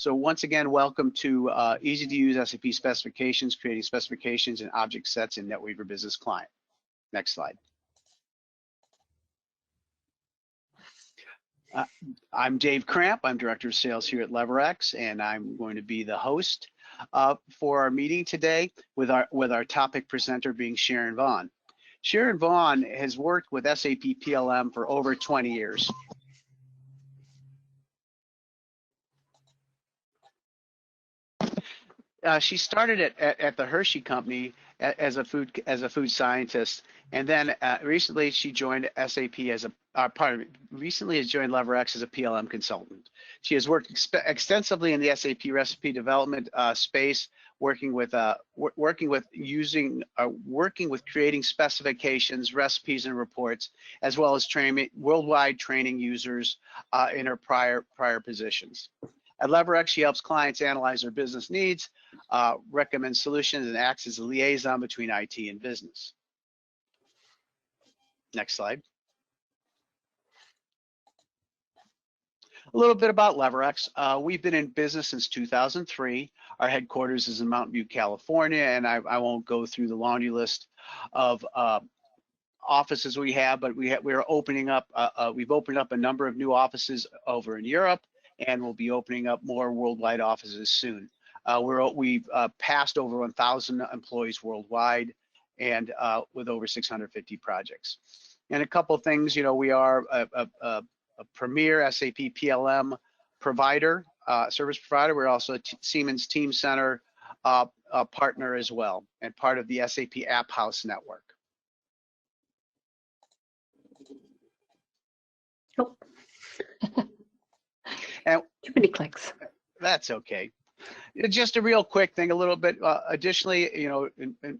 So once again, welcome to easy to use SAP specifications, creating specifications and object sets in NetWeaver Business Client. Next slide. I'm Dave Cramp. I'm Director of Sales here at Levirex, and I'm going to be the host for our meeting today with our topic presenter being Sharon Vaughn. Sharon Vaughn has worked with SAP PLM for over 20 years. She started at the Hershey Company as a food scientist, and then recently she joined SAP as recently has joined Levirex as a PLM consultant. She has worked extensively in the SAP Recipe Development space, working with creating specifications, recipes, and reports, as well as worldwide training users in her prior positions. At Levirex, she helps clients analyze their business needs, recommend solutions, and acts as a liaison between IT and business. Next slide. A little bit about Levirex. We've been in business since 2003. Our headquarters is in Mountain View, California, and I won't go through the laundry list of offices we have, but we're opening up. We've opened up a number of new offices over in Europe, and we'll be opening up more worldwide offices soon. We've passed over 1,000 employees worldwide, and with over 650 projects. And a couple of things, you know, we are a premier SAP PLM provider, service provider. We're also a Siemens Teamcenter partner as well, and part of the SAP App House network. Oh. And too many clicks. That's okay. Just a real quick thing, a little bit additionally, you know,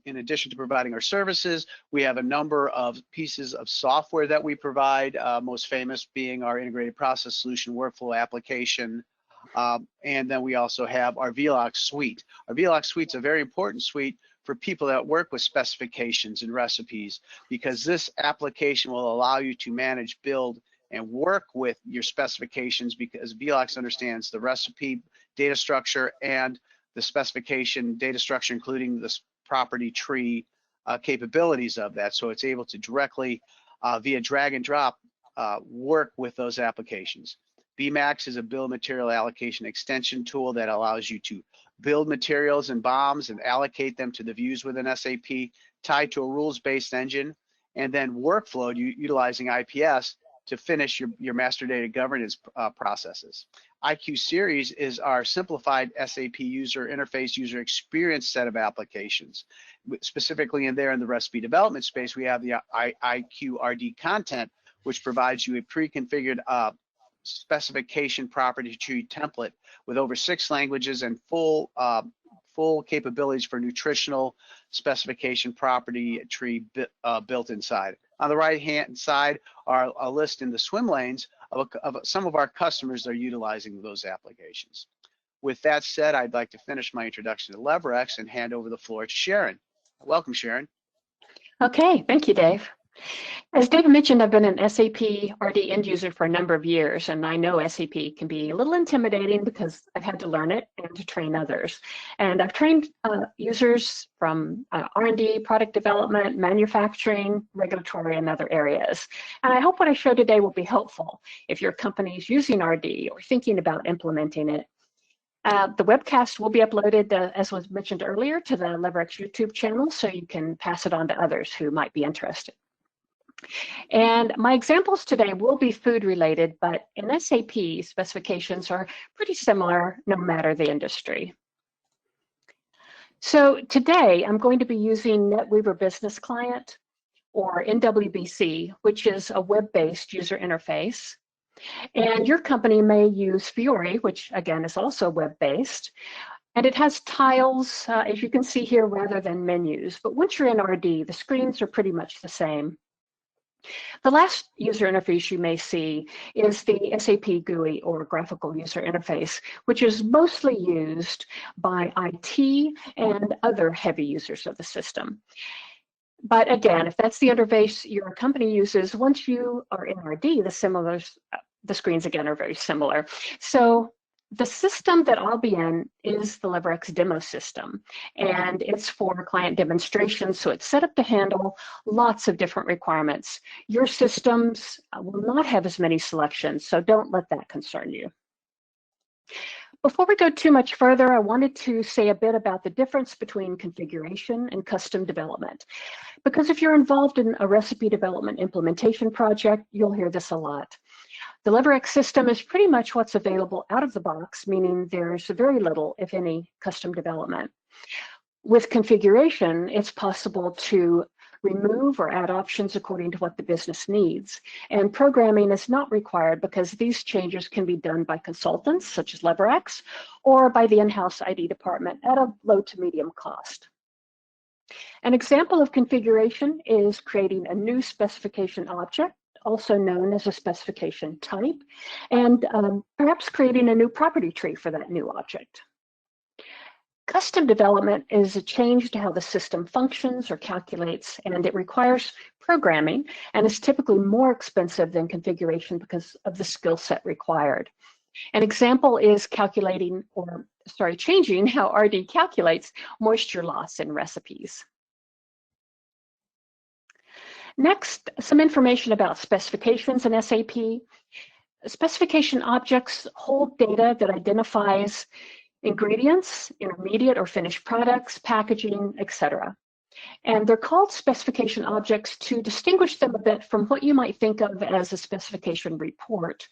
in addition to providing our services, we have a number of pieces of software that we provide, most famous being our integrated process solution workflow application. And then we also have our Velox suite. Our Velox suite is a very important suite for people that work with specifications and recipes, because this application will allow you to manage, build, and work with your specifications, because Velox understands the recipe data structure and the specification data structure, including the property tree capabilities of that. So it's able to directly, via drag and drop, work with those applications. Bmax is a bill of material allocation extension tool that allows you to build materials and BOMs and allocate them to the views within SAP, tied to a rules-based engine, and then workflow utilizing IPS to finish your master data governance processes. IQ Series is our simplified SAP user interface, user experience set of applications. Specifically in the recipe development space, we have the IQ RD content, which provides you a pre-configured specification property tree template with over 6 languages and full capabilities for nutritional specification property tree built inside. On the right-hand side are a list in the swim lanes of some of our customers that are utilizing those applications. With that said, I'd like to finish my introduction to Levirex and hand over the floor to Sharon. Welcome, Sharon. Okay, thank you, Dave. As David mentioned, I've been an SAP RD end user for a number of years, and I know SAP can be a little intimidating because I've had to learn it and to train others. And I've trained users from R&D, product development, manufacturing, regulatory, and other areas. And I hope what I show today will be helpful if your company is using RD or thinking about implementing it. The webcast will be uploaded, as was mentioned earlier, to the Levirex YouTube channel, so you can pass it on to others who might be interested. And my examples today will be food related, but in SAP, specifications are pretty similar no matter the industry. So today I'm going to be using NetWeaver Business Client, or NWBC, which is a web-based user interface. And your company may use Fiori, which again is also web-based. And it has tiles, as you can see here, rather than menus. But once you're in RD, the screens are pretty much the same. The last user interface you may see is the SAP GUI, or graphical user interface, which is mostly used by IT and other heavy users of the system. But again, if that's the interface your company uses, once you are in RD, the screens again are very similar. So The system that I'll be in is the Levirex demo system, and it's for client demonstrations, so it's set up to handle lots of different requirements. Your systems will not have as many selections, so don't let that concern you. Before we go too much further, I wanted to say a bit about the difference between configuration and custom development. Because if you're involved in a recipe development implementation project, you'll hear this a lot. The Levirex system is pretty much what's available out of the box, meaning there's very little, if any, custom development. With configuration, it's possible to remove or add options according to what the business needs. And programming is not required because these changes can be done by consultants, such as Levirex, or by the in-house ID department at a low to medium cost. An example of configuration is creating a new specification object, also known as a specification type, and perhaps creating a new property tree for that new object. Custom development is a change to how the system functions or calculates, and it requires programming and is typically more expensive than configuration because of the skill set required. An example is changing how RD calculates moisture loss in recipes. Next, some information about specifications in SAP. Specification objects hold data that identifies ingredients, intermediate or finished products, packaging, etc. And they're called specification objects to distinguish them a bit from what you might think of as a specification report.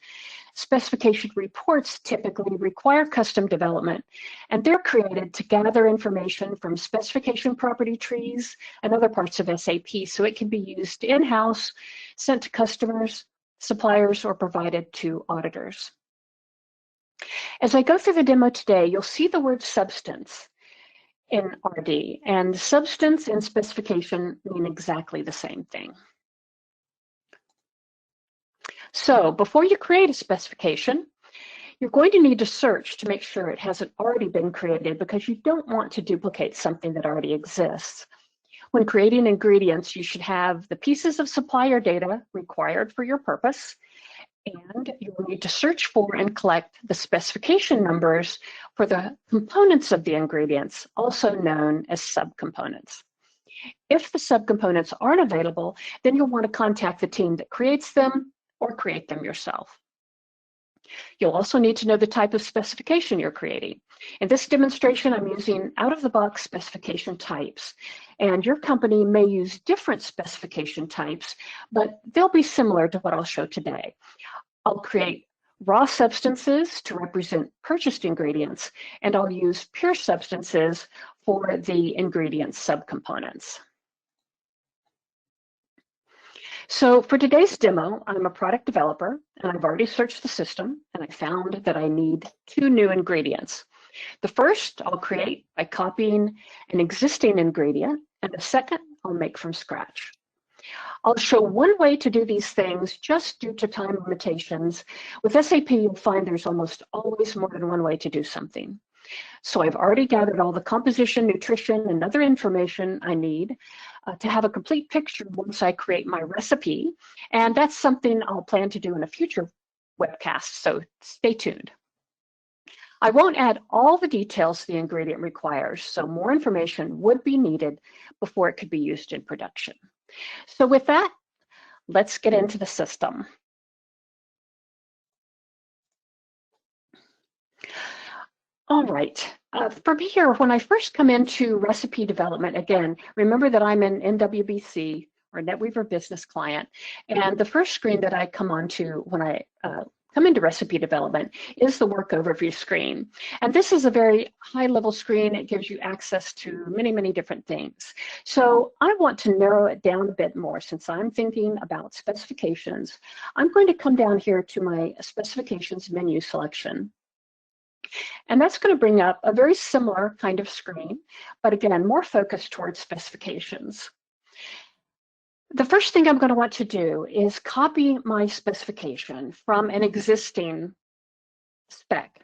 Specification reports typically require custom development, and they're created to gather information from specification property trees and other parts of SAP, so it can be used in-house, sent to customers, suppliers, or provided to auditors. As I go through the demo today, you'll see the word substance in RD, and substance and specification mean exactly the same thing. So before you create a specification, you're going to need to search to make sure it hasn't already been created, because you don't want to duplicate something that already exists. When creating ingredients, you should have the pieces of supplier data required for your purpose, and you'll need to search for and collect the specification numbers for the components of the ingredients, also known as subcomponents. If the subcomponents aren't available, then you'll want to contact the team that creates them or create them yourself. You'll also need to know the type of specification you're creating. In this demonstration, I'm using out-of-the-box specification types, and your company may use different specification types, but they'll be similar to what I'll show today. I'll create raw substances to represent purchased ingredients, and I'll use pure substances for the ingredient subcomponents. So for today's demo, I'm a product developer, and I've already searched the system, and I found that I need 2 new ingredients. The first I'll create by copying an existing ingredient, and the second I'll make from scratch. I'll show one way to do these things just due to time limitations. With SAP, you'll find there's almost always more than one way to do something. So I've already gathered all the composition, nutrition, and other information I need to have a complete picture once I create my recipe. And that's something I'll plan to do in a future webcast, so stay tuned. I won't add all the details the ingredient requires, so more information would be needed before it could be used in production. So with that, let's get into the system. All right, for me here, when I first come into recipe development, again, remember that I'm an NWBC or NetWeaver business client, and the first screen that I come onto when I come into recipe development is the work overview screen. And this is a very high level screen. It gives you access to many, many different things. So I want to narrow it down a bit more. Since I'm thinking about specifications, I'm going to come down here to my specifications menu selection. And that's going to bring up a very similar kind of screen, but again, more focused towards specifications. The first thing I'm going to want to do is copy my specification from an existing spec.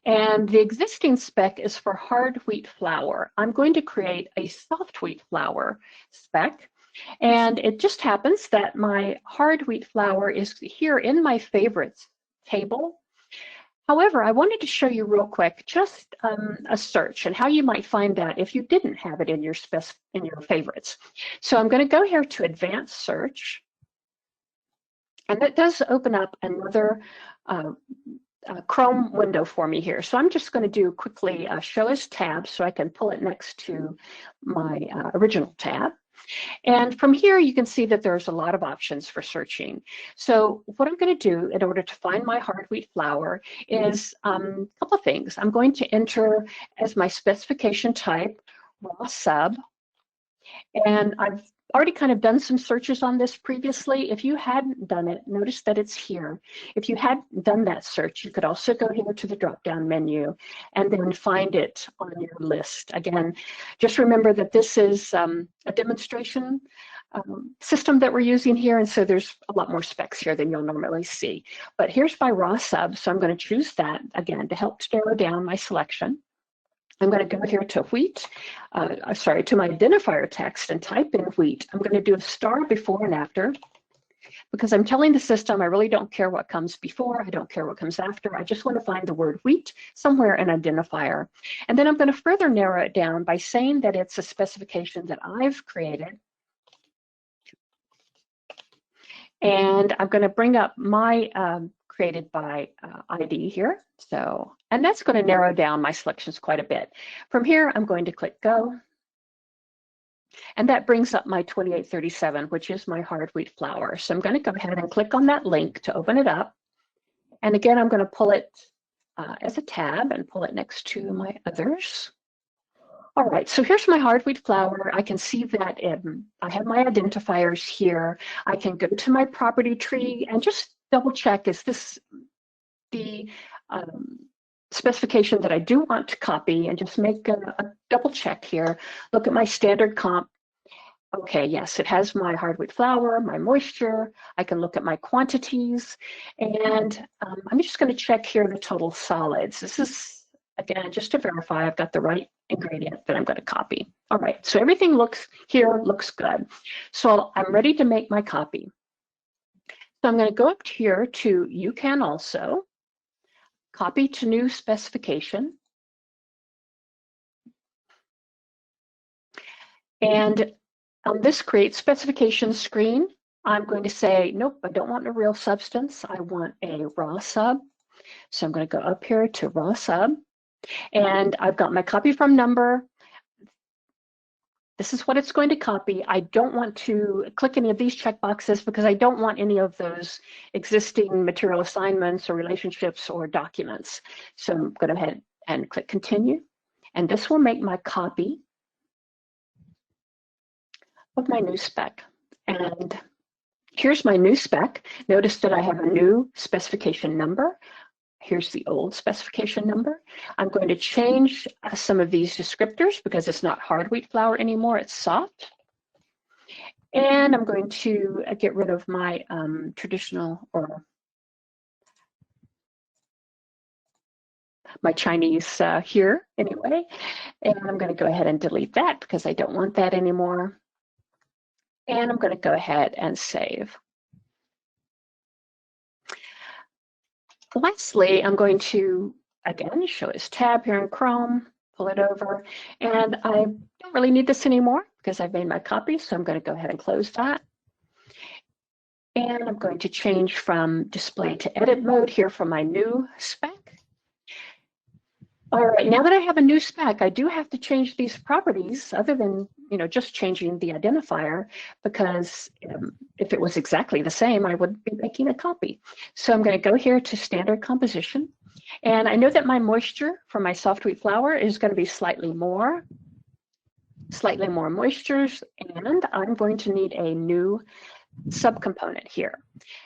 And the existing spec is for hard wheat flour. I'm going to create a soft wheat flour spec. And it just happens that my hard wheat flour is here in my favorites table. However, I wanted to show you real quick just a search and how you might find that if you didn't have it in your favorites. So I'm going to go here to Advanced Search, and that does open up another Chrome window for me here. So I'm just going to do quickly Show as Tab so I can pull it next to my original tab. And from here, you can see that there's a lot of options for searching. So what I'm going to do in order to find my hard wheat flour is a couple of things. I'm going to enter as my specification type, raw sub. And I've already kind of done some searches on this previously. If you hadn't done it, notice that it's here. If you hadn't done that search, you could also go here to the drop-down menu and then find it on your list. Again, just remember that this is a demonstration system that we're using here, and so there's a lot more specs here than you'll normally see. But here's my raw sub, so I'm going to choose that, again, to help narrow down my selection. I'm going to go here to wheat, to my identifier text and type in wheat. I'm going to do a star before and after because I'm telling the system I really don't care what comes before, I don't care what comes after. I just want to find the word wheat somewhere in identifier. And then I'm going to further narrow it down by saying that it's a specification that I've created. And I'm going to bring up my created by ID here. So, and that's going to narrow down my selections quite a bit. From here, I'm going to click Go. And that brings up my 2837, which is my hard wheat flour. So I'm going to go ahead and click on that link to open it up. And again, I'm going to pull it as a tab and pull it next to my others. All right, so here's my hard wheat flour. I can see that I have my identifiers here. I can go to my property tree and just double check, is this the specification that I do want to copy, and just make a double check here. Look at my standard comp. Okay, yes, it has my hard wheat flour, my moisture. I can look at my quantities, and I'm just going to check here the total solids. This is, again, just to verify I've got the right ingredient that I'm going to copy. All right, so everything looks good. So I'm ready to make my copy. So I'm going to go up here to You Can Also, copy to new specification. And on this create specification screen, I'm going to say, nope, I don't want a real substance. I want a raw sub. So I'm going to go up here to raw sub. And I've got my copy from number. This is what it's going to copy. I don't want to click any of these checkboxes because I don't want any of those existing material assignments or relationships or documents. So I'm going to go ahead and click continue. And this will make my copy of my new spec. And here's my new spec. Notice that I have a new specification number. Here's the old specification number. I'm going to change some of these descriptors because it's not hard wheat flour anymore, it's soft. And I'm going to get rid of my traditional or my Chinese here anyway. And I'm going to go ahead and delete that because I don't want that anymore. And I'm going to go ahead and save. Lastly, I'm going to, again, show as tab here in Chrome, pull it over, and I don't really need this anymore because I've made my copy, so I'm going to go ahead and close that. And I'm going to change from display to edit mode here for my new spec. All right, now that I have a new spec, I do have to change these properties other than, just changing the identifier, because if it was exactly the same, I would be making a copy. So I'm going to go here to standard composition. And I know that my moisture for my soft wheat flour is going to be slightly more moistures, and I'm going to need a new subcomponent here.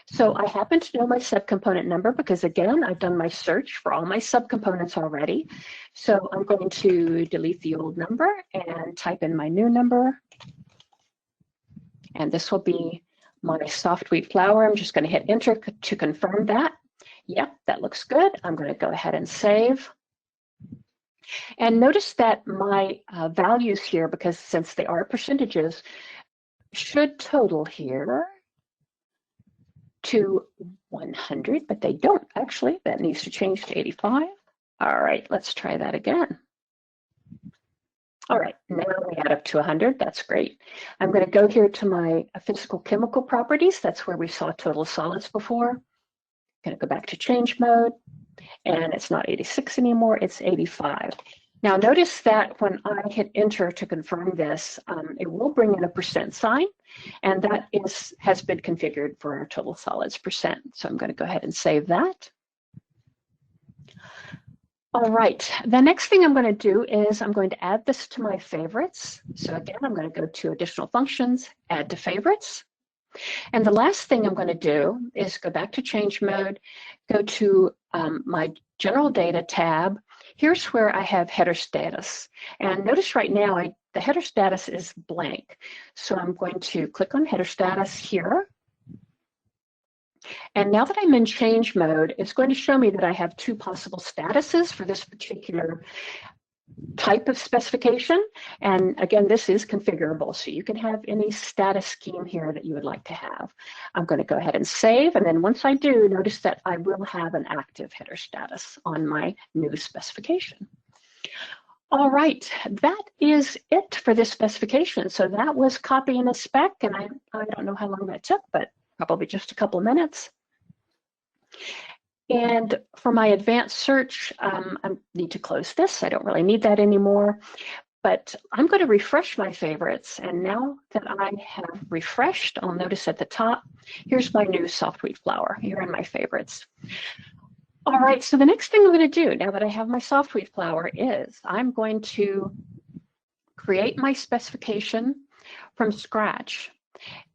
So I happen to know my subcomponent number because, again, I've done my search for all my subcomponents already. So I'm going to delete the old number and type in my new number. And this will be my soft wheat flour. I'm just going to hit enter to confirm that. Yep, that looks good. I'm going to go ahead and save. And notice that my values here, because since they are percentages, should total here to 100, but they don't actually. That needs to change to 85. All right, let's try that again. All right, now we add up to 100. That's great. I'm going to go here to my physical chemical properties. That's where we saw total solids before. I'm going to go back to change mode, and it's not 86 anymore, it's 85. Now notice that when I hit enter to confirm this, it will bring in a % sign, and that has been configured for our total solids %. So I'm going to go ahead and save that. All right, the next thing I'm going to do is I'm going to add this to my favorites. So again, I'm going to go to additional functions, add to favorites. And the last thing I'm going to do is go back to change mode, go to my general data tab. Here's where I have header status. And notice right now, the header status is blank. So I'm going to click on header status here. And now that I'm in change mode, it's going to show me that I have 2 possible statuses for this particular type of specification. And again, this is configurable, so you can have any status scheme here that you would like to have. I'm going to go ahead and save, and then once I do, notice that I will have an active header status on my new specification. All right, that is it for this specification. So that was copying a spec, and I don't know how long that took, but probably just a couple of minutes. And for my advanced search, I need to close this. I don't really need that anymore, but I'm going to refresh my favorites. And now that I have refreshed, I'll notice at the top, here's my new soft wheat flour here in my favorites. All right, so the next thing I'm going to do now that I have my soft wheat flour is I'm going to create my specification from scratch.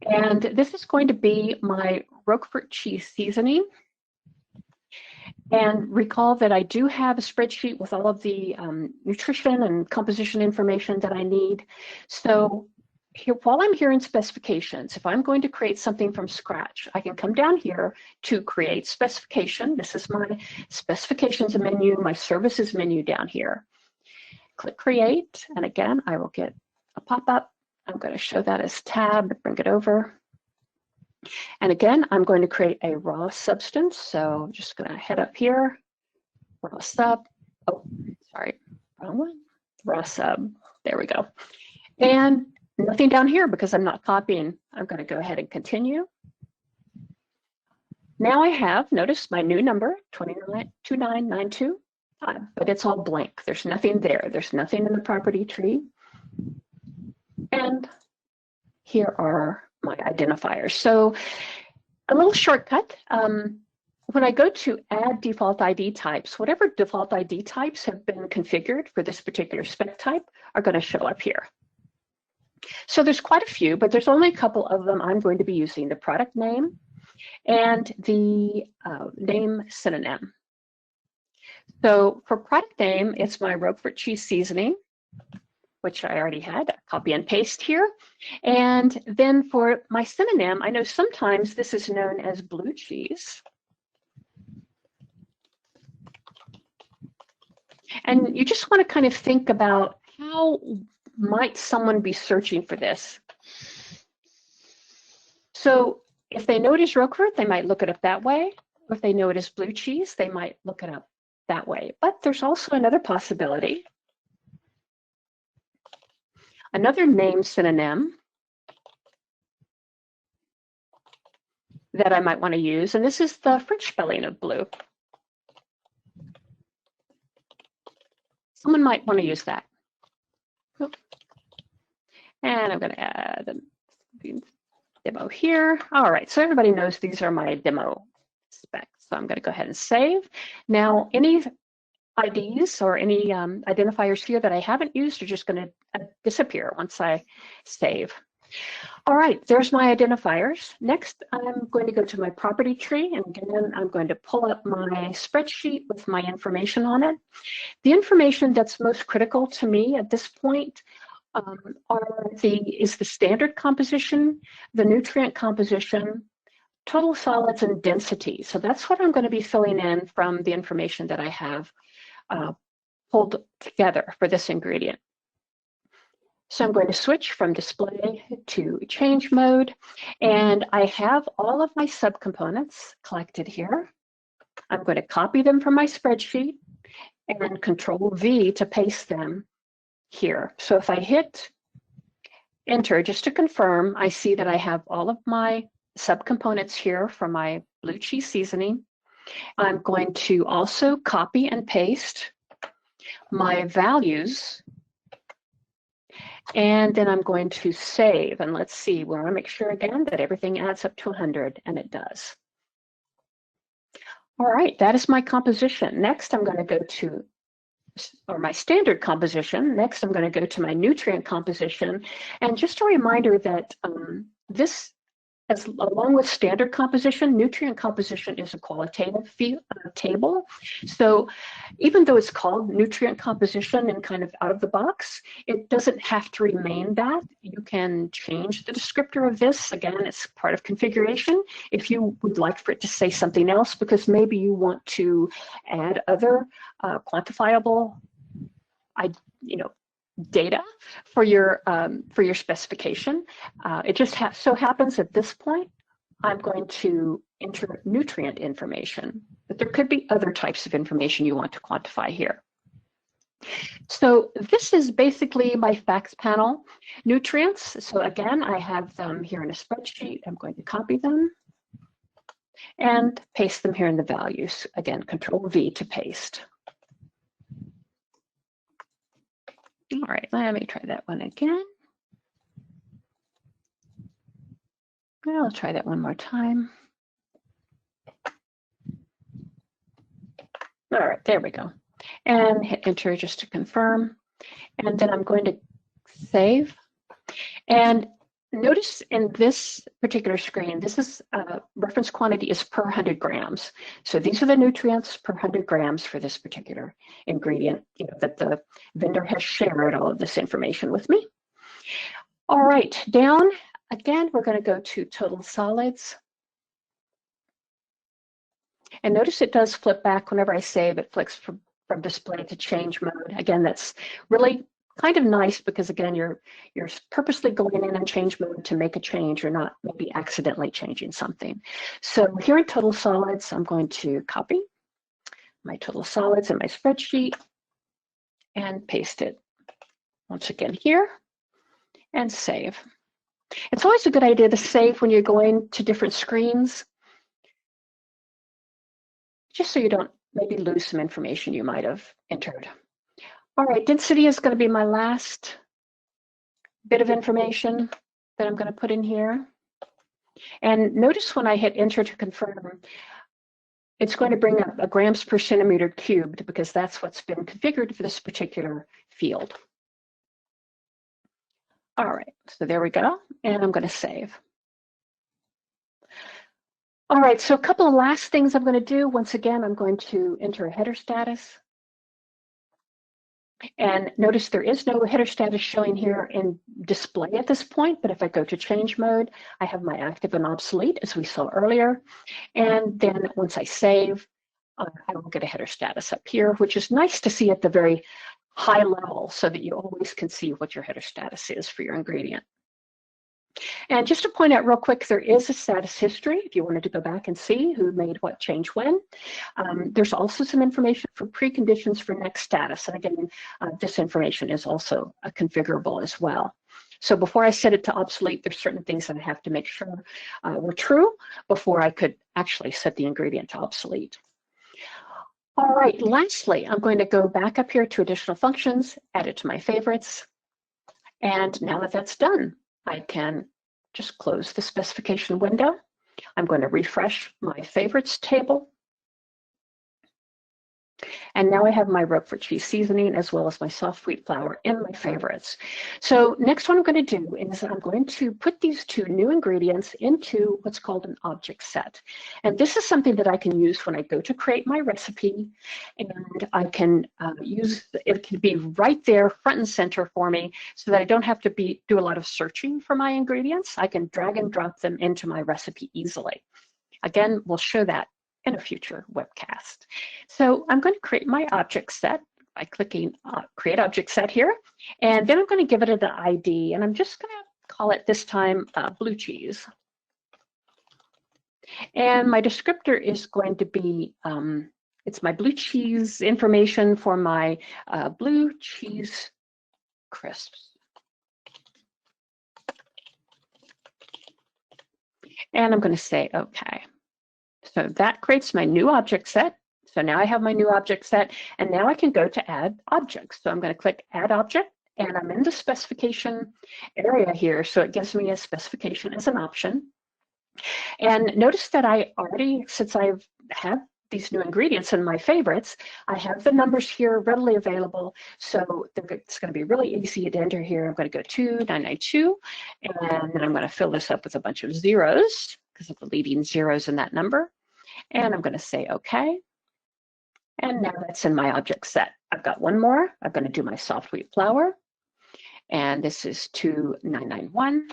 And this is going to be my Roquefort cheese seasoning. And recall that I do have a spreadsheet with all of the nutrition and composition information that I need. So here, while I'm here in specifications, if I'm going to create something from scratch, I can come down here to create specification. This is my specifications menu, my services menu down here. Click create, and again, I will get a pop-up. I'm going to show that as tab, bring it over. And again, I'm going to create a raw substance. So I'm just going to head up here, raw sub. Oh, sorry, wrong one. Raw sub. There we go. And nothing down here because I'm not copying. I'm going to go ahead and continue. Now I have, notice my new number, 29292, but it's all blank. There's nothing there. There's nothing in the property tree. And here are my identifiers. So a little shortcut, when I go to add default ID types, whatever default ID types have been configured for this particular spec type are going to show up here. So there's quite a few, but there's only a couple of them I'm going to be using: the product name and the name synonym. So for product name, it's my Roquefort cheese seasoning, which I already had, copy and paste here. And then for my synonym, I know sometimes this is known as blue cheese. And you just want to kind of think about how might someone be searching for this. So if they know it is Roquefort, they might look it up that way. If they know it is blue cheese, they might look it up that way. But there's also another possibility. Another name synonym that I might want to use, and this is the French spelling of blue. Someone might want to use that. And I'm going to add a demo here. All right, so everybody knows these are my demo specs. So I'm going to go ahead and save. Now, any IDs or any identifiers here that I haven't used are just going to disappear once I save. All right, there's my identifiers. Next, I'm going to go to my property tree, and again, I'm going to pull up my spreadsheet with my information on it. The information that's most critical to me at this point is the standard composition, the nutrient composition, total solids, and density. So that's what I'm going to be filling in from the information that I have pulled together for this ingredient. So I'm going to switch from display to change mode, and I have all of my subcomponents collected here. I'm going to copy them from my spreadsheet and Control V to paste them here. So if I hit enter just to confirm, I see that I have all of my subcomponents here for my blue cheese seasoning. I'm going to also copy and paste my values. And then I'm going to save, and let's see, we want to make sure again that everything adds up to 100, and it does. All right, that is my composition. Next, I'm going to go to, or my standard composition. Next, I'm going to go to my nutrient composition. And just a reminder that this, along with standard composition, nutrient composition is a qualitative table. So even though it's called nutrient composition and kind of out of the box, it doesn't have to remain that. You can change the descriptor of this. Again, it's part of configuration. If you would like for it to say something else, because maybe you want to add other quantifiable, data for your specification. It just so happens at this point, I'm going to enter nutrient information, but there could be other types of information you want to quantify here. So this is basically my facts panel nutrients. So again, I have them here in a spreadsheet. I'm going to copy them and paste them here in the values. Again, Control V to paste. All right, let me try that one again. I'll try that one more time. All right, there we go. And hit enter just to confirm. And then I'm going to save. And notice in this particular screen, this is reference quantity is per 100 grams. So these are the nutrients per 100 grams for this particular ingredient, that the vendor has shared all of this information with me. All right, down again, we're going to go to total solids. And notice it does flip back whenever I save. It flicks from display to change mode. Again, that's really kind of nice because again, you're purposely going in and change mode to make a change. You're not maybe accidentally changing something. So here in total solids, I'm going to copy my total solids in my spreadsheet and paste it once again here and save. It's always a good idea to save when you're going to different screens, just so you don't maybe lose some information you might have entered. All right, density is going to be my last bit of information that I'm going to put in here. And notice when I hit enter to confirm, it's going to bring up a grams per centimeter cubed because that's what's been configured for this particular field. All right, so there we go. And I'm going to save. All right, so a couple of last things I'm going to do. Once again, I'm going to enter a header status. And notice there is no header status showing here in display at this point, but if I go to change mode, I have my active and obsolete as we saw earlier. And then once I save, I will get a header status up here, which is nice to see at the very high level so that you always can see what your header status is for your ingredient. And just to point out real quick, there is a status history if you wanted to go back and see who made what change when. There's also some information for preconditions for next status. And again, this information is also configurable as well. So before I set it to obsolete, there's certain things that I have to make sure were true before I could actually set the ingredient to obsolete. All right, lastly, I'm going to go back up here to additional functions, add it to my favorites. And now that that's done, I can just close the specification window. I'm going to refresh my favorites table. And now I have my Roquefort cheese seasoning as well as my soft wheat flour in my favorites. So next what I'm going to do is I'm going to put these two new ingredients into what's called an object set. And this is something that I can use when I go to create my recipe, and I can it can be right there front and center for me so that I don't have to do a lot of searching for my ingredients. I can drag and drop them into my recipe easily. Again, we'll show that in a future webcast. So I'm going to create my object set by clicking Create Object Set here. And then I'm going to give it an ID, and I'm just going to call it this time blue cheese. And my descriptor is going to be, it's my blue cheese information for my blue cheese crisps. And I'm going to say OK. So that creates my new object set. So now I have my new object set, and now I can go to Add Objects. So I'm going to click Add Object, and I'm in the specification area here. So it gives me a specification as an option. And notice that I already, since I've had these new ingredients in my favorites, I have the numbers here readily available. So it's going to be really easy to enter here. I'm going to go 2992, and then I'm going to fill this up with a bunch of zeros because of the leading zeros in that number. And I'm going to say OK. And now that's in my object set. I've got one more. I'm going to do my soft wheat flour. And this is 2991.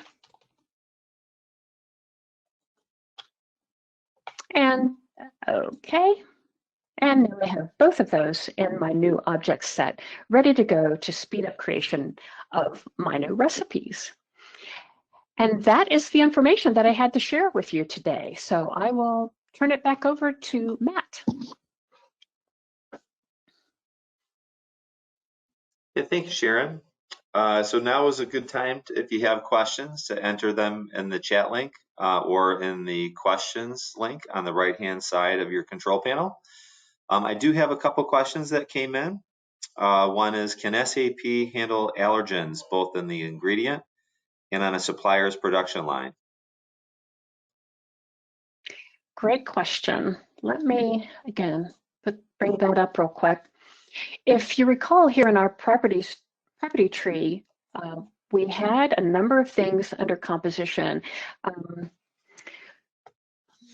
And OK. And now I have both of those in my new object set, ready to go to speed up creation of my new recipes. And that is the information that I had to share with you today. So I will turn it back over to Matt. Yeah, thank you, Sharon. So now is a good time, if you have questions, to enter them in the chat link or in the questions link on the right-hand side of your control panel. I do have a couple questions that came in. One is, can SAP handle allergens both in the ingredient and on a supplier's production line? Great question. Let me, again, bring that up real quick. If you recall here in our property tree, we had a number of things under composition.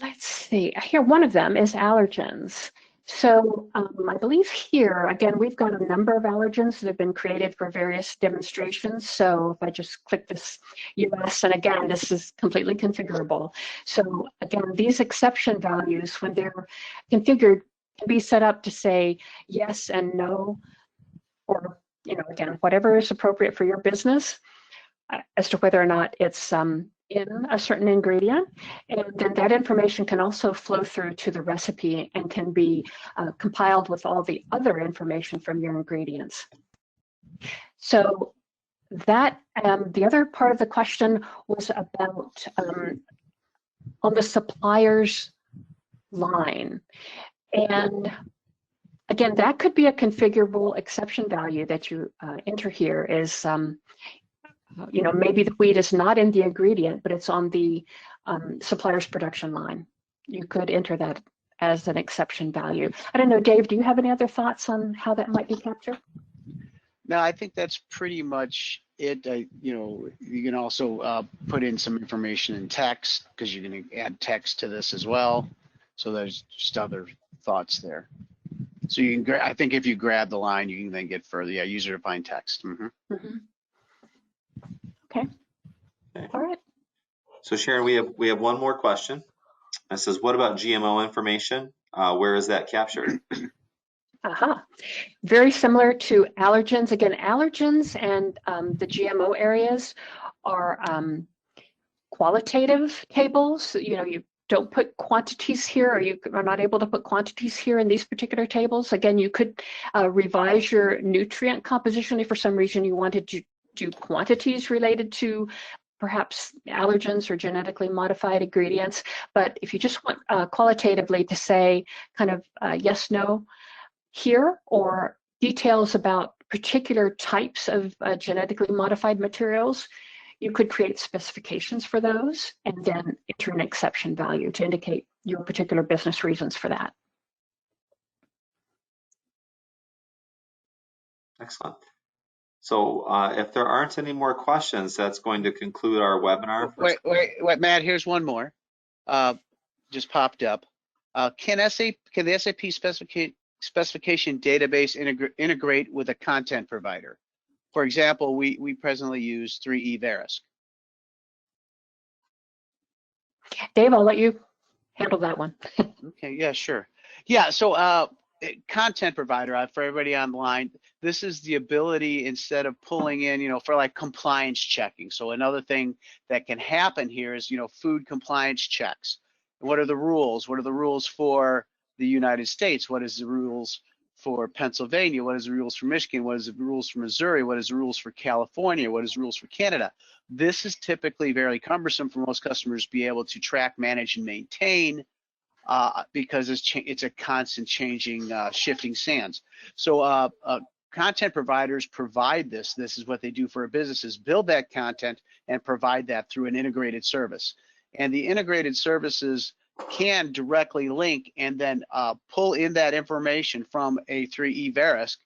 Let's see, here one of them is allergens. So I believe here, again, we've got a number of allergens that have been created for various demonstrations. So if I just click this US, and again, this is completely configurable. So again, these exception values, when they're configured, can be set up to say yes and no, or again, whatever is appropriate for your business as to whether or not it's in a certain ingredient. And then that information can also flow through to the recipe and can be compiled with all the other information from your ingredients. So that, the other part of the question was about on the supplier's line. And again, that could be a configurable exception value that you enter here is, maybe the wheat is not in the ingredient, but it's on the supplier's production line. You could enter that as an exception value. I don't know, Dave, do you have any other thoughts on how that might be captured? No, I think that's pretty much it. You can also put in some information in text because you're going to add text to this as well. So there's just other thoughts there. So you can, I think if you grab the line, you can then get further. Yeah, user-defined text. Okay. All right. So Sharon, we have one more question. It says, what about GMO information? Where is that captured? Very similar to allergens. Again, allergens and the GMO areas are qualitative tables. You don't put quantities here, or you are not able to put quantities here in these particular tables. Again, you could revise your nutrient composition if for some reason you wanted to do quantities related to perhaps allergens or genetically modified ingredients. But if you just want qualitatively to say kind of yes, no here, or details about particular types of genetically modified materials, you could create specifications for those and then enter an exception value to indicate your particular business reasons for that. Excellent. So if there aren't any more questions, that's going to conclude our webinar. Wait, Matt, here's one more. Just popped up. Can the SAP specification database integrate with a content provider? For example, we presently use 3E Verisk. Dave, I'll let you handle that one. Okay, yeah, sure. Yeah, so content provider, for everybody online, this is the ability, instead of pulling in, you know, for like compliance checking. So another thing that can happen here is, you know, food compliance checks. What are the rules? What are the rules for the United States? What is the rules for Pennsylvania? What is the rules for Michigan? What is the rules for Missouri? What is the rules for California? What is the rules for Canada? This is typically very cumbersome for most customers to be able to track, manage, and maintain, because it's a constant changing, shifting sands. So content providers provide this. This is what they do for a business, is build that content and provide that through an integrated service. And the integrated services can directly link and then pull in that information from a 3E Verisk,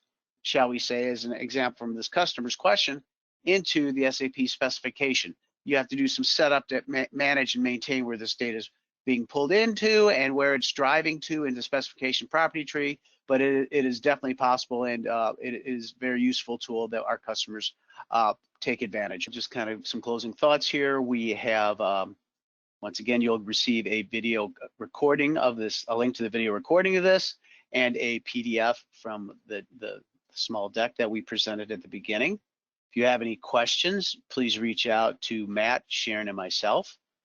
shall we say, as an example from this customer's question, into the SAP specification. You have to do some setup to manage and maintain where this data is being pulled into and where it's driving to in the specification property tree, but it is definitely possible, and it is a very useful tool that our customers take advantage of. Just kind of some closing thoughts here. We have, once again, you'll receive a video recording of this, a link to the video recording of this, and a PDF from the small deck that we presented at the beginning. If you have any questions, please reach out to Matt, Sharon, and myself.